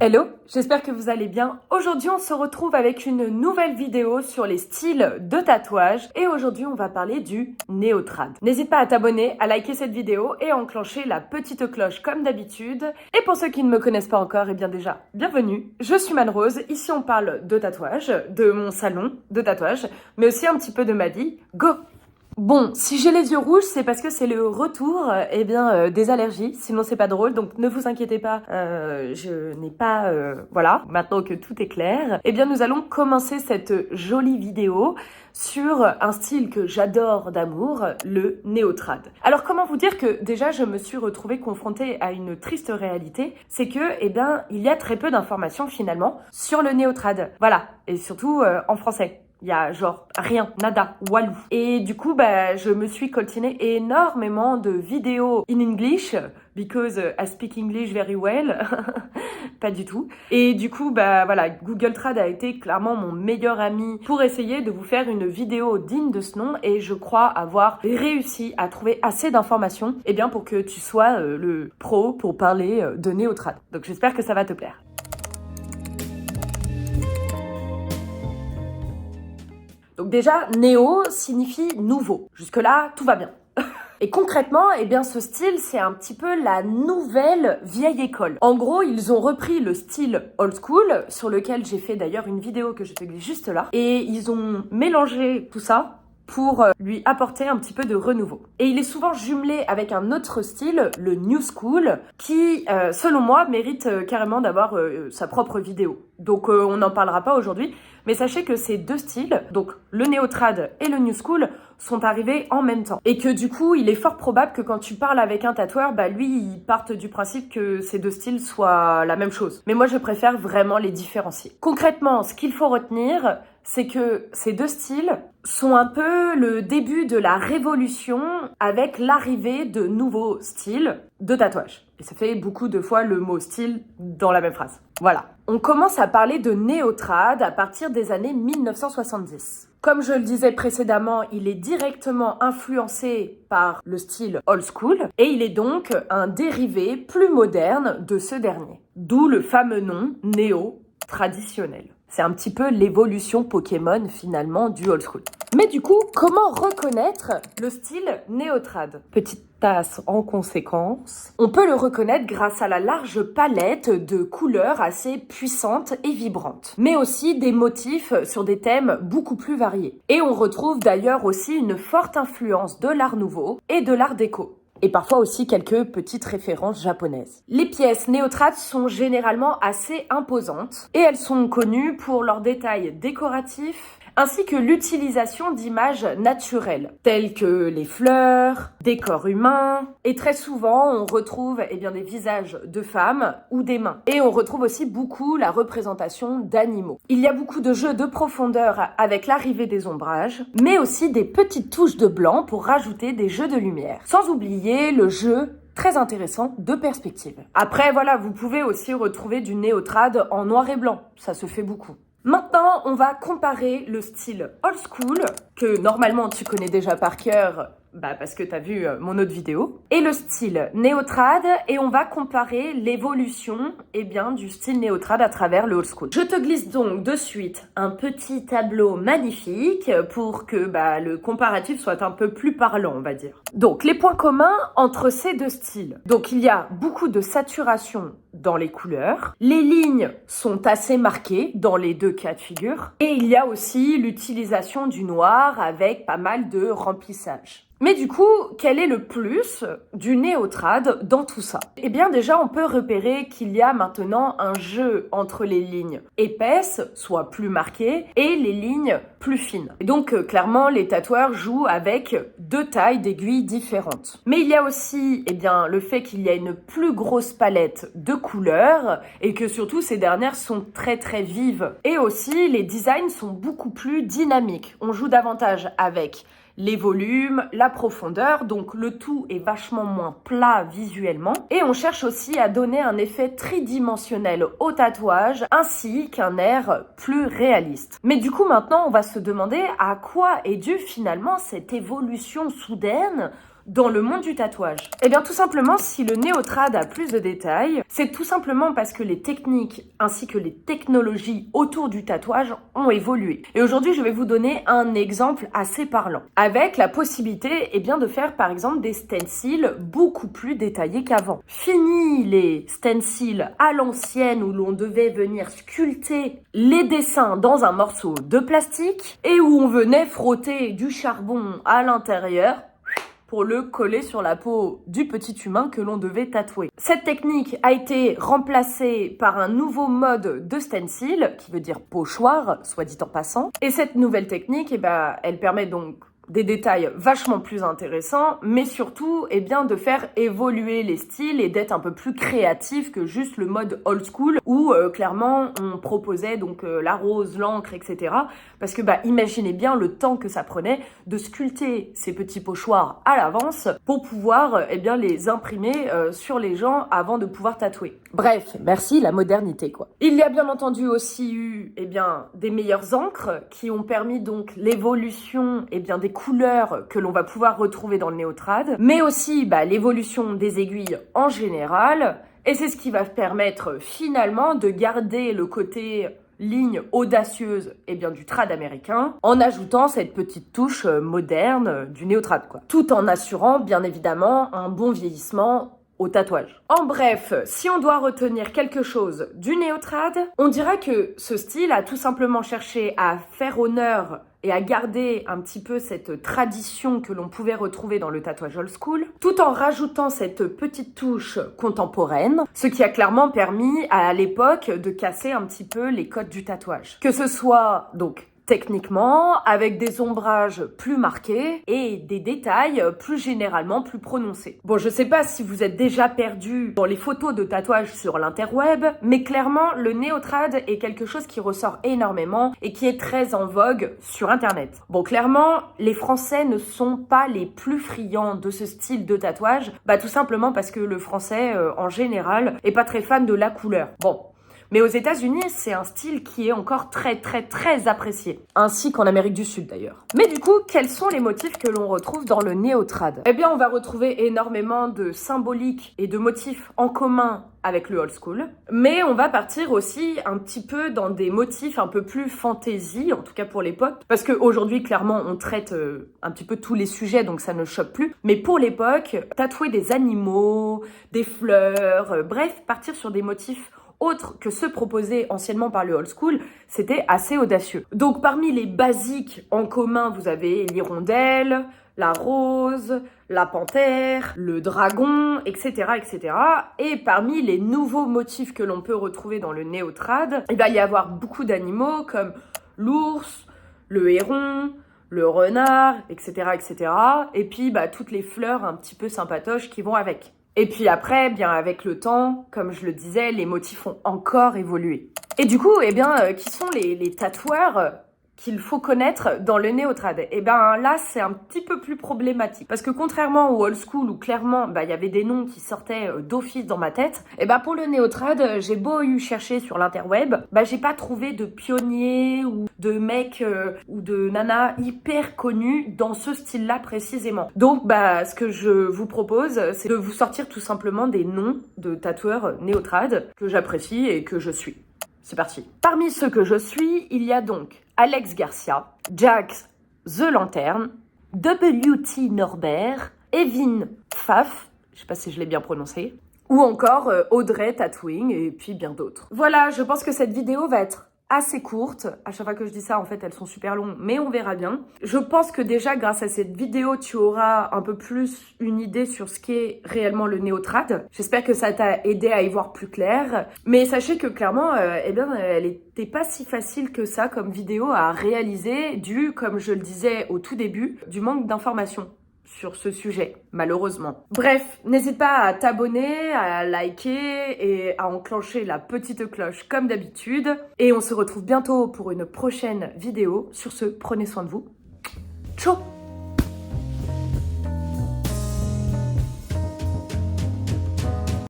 Hello, j'espère que vous allez bien. Aujourd'hui, on se retrouve avec une nouvelle vidéo sur les styles de tatouage et aujourd'hui, on va parler du néo-trad. N'hésite pas à t'abonner, à liker cette vidéo et à enclencher la petite cloche comme d'habitude. Et pour ceux qui ne me connaissent pas encore, eh bien déjà, bienvenue. Je suis Manrose, ici on parle de tatouage, de mon salon de tatouage, mais aussi un petit peu de ma vie. Go! Bon, si j'ai les yeux rouges, c'est parce que c'est le retour des allergies, sinon c'est pas drôle, donc ne vous inquiétez pas, je n'ai pas... voilà, maintenant que tout est clair, eh bien nous allons commencer cette jolie vidéo sur un style que j'adore d'amour, le néo-trad. Alors comment vous dire que déjà je me suis retrouvée confrontée à une triste réalité, c'est que, il y a très peu d'informations finalement sur le néo-trad, voilà, et surtout en français. Il y a genre rien, nada, walou. Et du coup, je me suis coltiné énormément de vidéos in English, because I speak English very well. Pas du tout. Et du coup, Google Trad a été clairement mon meilleur ami pour essayer de vous faire une vidéo digne de ce nom. Et je crois avoir réussi à trouver assez d'informations, pour que tu sois le pro pour parler de néo-trad. Donc j'espère que ça va te plaire. Donc déjà, néo signifie nouveau. Jusque-là, tout va bien. Et concrètement, ce style, c'est un petit peu la nouvelle vieille école. En gros, ils ont repris le style old school, sur lequel j'ai fait d'ailleurs une vidéo que je te glisse juste là, et ils ont mélangé tout ça pour lui apporter un petit peu de renouveau. Et il est souvent jumelé avec un autre style, le new school, qui, selon moi, mérite carrément d'avoir sa propre vidéo. Donc on n'en parlera pas aujourd'hui, mais sachez que ces deux styles, donc le néo-trad et le new school, sont arrivés en même temps. Et que du coup, il est fort probable que quand tu parles avec un tatoueur, lui, il parte du principe que ces deux styles soient la même chose. Mais moi, je préfère vraiment les différencier. Concrètement, ce qu'il faut retenir, c'est que ces deux styles sont un peu le début de la révolution avec l'arrivée de nouveaux styles de tatouage. Et ça fait beaucoup de fois le mot style dans la même phrase. Voilà. On commence à parler de néo-trad à partir des années 1970. Comme je le disais précédemment, il est directement influencé par le style old school et il est donc un dérivé plus moderne de ce dernier. D'où le fameux nom néo-traditionnel. C'est un petit peu l'évolution Pokémon finalement du old school. Mais du coup, comment reconnaître le style néo-trad ? Petite tasse en conséquence. On peut le reconnaître grâce à la large palette de couleurs assez puissantes et vibrantes, mais aussi des motifs sur des thèmes beaucoup plus variés. Et on retrouve d'ailleurs aussi une forte influence de l'art nouveau et de l'art déco. Et parfois aussi quelques petites références japonaises. Les pièces néo-trad sont généralement assez imposantes et elles sont connues pour leurs détails décoratifs ainsi que l'utilisation d'images naturelles, telles que les fleurs, des corps humains, et très souvent on retrouve des visages de femmes ou des mains. Et on retrouve aussi beaucoup la représentation d'animaux. Il y a beaucoup de jeux de profondeur avec l'arrivée des ombrages, mais aussi des petites touches de blanc pour rajouter des jeux de lumière. Sans oublier le jeu très intéressant de perspective. Après, vous pouvez aussi retrouver du néo-trad en noir et blanc, ça se fait beaucoup. Maintenant, on va comparer le style old school, que normalement tu connais déjà par cœur, parce que tu as vu mon autre vidéo, et le style néo-trad, et on va comparer l'évolution du style néo-trad à travers le old school. Je te glisse donc de suite un petit tableau magnifique pour que le comparatif soit un peu plus parlant, on va dire. Donc, les points communs entre ces deux styles. Donc, il y a beaucoup de saturation dans les couleurs. Les lignes sont assez marquées dans les deux cas de figure. Et il y a aussi l'utilisation du noir avec pas mal de remplissage. Mais du coup, quel est le plus du néo-trad dans tout ça ? Déjà, on peut repérer qu'il y a maintenant un jeu entre les lignes épaisses, soit plus marquées, et les lignes plus fines. Et donc, clairement, les tatoueurs jouent avec deux tailles d'aiguilles différentes. Mais il y a aussi, le fait qu'il y a une plus grosse palette de couleurs et que surtout, ces dernières sont très très vives. Et aussi, les designs sont beaucoup plus dynamiques. On joue davantage avec les volumes, la profondeur, donc le tout est vachement moins plat visuellement. Et on cherche aussi à donner un effet tridimensionnel au tatouage, ainsi qu'un air plus réaliste. Mais du coup maintenant on va se demander à quoi est due finalement cette évolution soudaine dans le monde du tatouage? Eh bien, tout simplement, si le néotrad a plus de détails, c'est tout simplement parce que les techniques ainsi que les technologies autour du tatouage ont évolué. Et aujourd'hui, je vais vous donner un exemple assez parlant, avec la possibilité de faire par exemple des stencils beaucoup plus détaillés qu'avant. Fini les stencils à l'ancienne où l'on devait venir sculpter les dessins dans un morceau de plastique et où on venait frotter du charbon à l'intérieur pour le coller sur la peau du petit humain que l'on devait tatouer. Cette technique a été remplacée par un nouveau mode de stencil, qui veut dire pochoir, soit dit en passant. Et cette nouvelle technique, elle permet donc des détails vachement plus intéressants, mais surtout, de faire évoluer les styles et d'être un peu plus créatif que juste le mode old school où clairement on proposait donc la rose, l'encre, etc. Parce que imaginez bien le temps que ça prenait de sculpter ces petits pochoirs à l'avance pour pouvoir les imprimer sur les gens avant de pouvoir tatouer. Bref, merci la modernité quoi. Il y a bien entendu aussi eu des meilleures encres qui ont permis donc l'évolution des couleurs que l'on va pouvoir retrouver dans le néotrad, mais aussi l'évolution des aiguilles en général, et c'est ce qui va permettre finalement de garder le côté ligne audacieuse du trad américain, en ajoutant cette petite touche moderne du néotrad quoi, tout en assurant bien évidemment un bon vieillissement au tatouage. En bref, si on doit retenir quelque chose du néotrad, on dira que ce style a tout simplement cherché à faire honneur et à garder un petit peu cette tradition que l'on pouvait retrouver dans le tatouage old school, tout en rajoutant cette petite touche contemporaine, ce qui a clairement permis à l'époque de casser un petit peu les codes du tatouage. Que ce soit donc techniquement, avec des ombrages plus marqués et des détails plus généralement plus prononcés. Bon, je sais pas si vous êtes déjà perdu dans les photos de tatouage sur l'interweb, mais clairement, le néotrad est quelque chose qui ressort énormément et qui est très en vogue sur Internet. Bon, clairement, les Français ne sont pas les plus friands de ce style de tatouage, tout simplement parce que le Français, en général, est pas très fan de la couleur. Bon. Mais aux États-Unis, c'est un style qui est encore très apprécié. Ainsi qu'en Amérique du Sud d'ailleurs. Mais du coup, quels sont les motifs que l'on retrouve dans le néotrad? On va retrouver énormément de symboliques et de motifs en commun avec le old school. Mais on va partir aussi un petit peu dans des motifs un peu plus fantasy, en tout cas pour l'époque. Parce qu'aujourd'hui, clairement, on traite un petit peu tous les sujets, donc ça ne choque plus. Mais pour l'époque, tatouer des animaux, des fleurs, bref, partir sur des motifs autres que ceux proposés anciennement par le old school, c'était assez audacieux. Donc parmi les basiques en commun, vous avez l'hirondelle, la rose, la panthère, le dragon, etc., etc. Et parmi les nouveaux motifs que l'on peut retrouver dans le néotrad, il va y avoir beaucoup d'animaux comme l'ours, le héron, le renard, etc., etc. Et puis toutes les fleurs un petit peu sympatoches qui vont avec. Et puis après, avec le temps, comme je le disais, les motifs ont encore évolué. Et du coup, qui sont les tatoueurs qu'il faut connaître dans le néotrad? Là, c'est un petit peu plus problématique. Parce que contrairement au old school où clairement, il y avait des noms qui sortaient d'office dans ma tête, pour le néotrad, j'ai beau chercher sur l'interweb, j'ai pas trouvé de pionniers ou de mecs ou de nanas hyper connus dans ce style-là précisément. Donc, ce que je vous propose, c'est de vous sortir tout simplement des noms de tatoueurs néotrad que j'apprécie et que je suis. C'est parti. Parmi ceux que je suis, il y a donc Alex Garcia, Jax The Lantern, W.T. Norbert, Evin Pfaff, je sais pas si je l'ai bien prononcé, ou encore Audrey Tatooing et puis bien d'autres. Voilà, je pense que cette vidéo va être assez courte. À chaque fois que je dis ça, en fait, elles sont super longues, mais on verra bien. Je pense que déjà, grâce à cette vidéo, tu auras un peu plus une idée sur ce qu'est réellement le néotrad. J'espère que ça t'a aidé à y voir plus clair. Mais sachez que clairement, elle était pas si facile que ça comme vidéo à réaliser, dû, comme je le disais au tout début, du manque d'informations sur ce sujet, malheureusement. Bref, n'hésite pas à t'abonner, à liker et à enclencher la petite cloche comme d'habitude. Et on se retrouve bientôt pour une prochaine vidéo. Sur ce, prenez soin de vous. Ciao!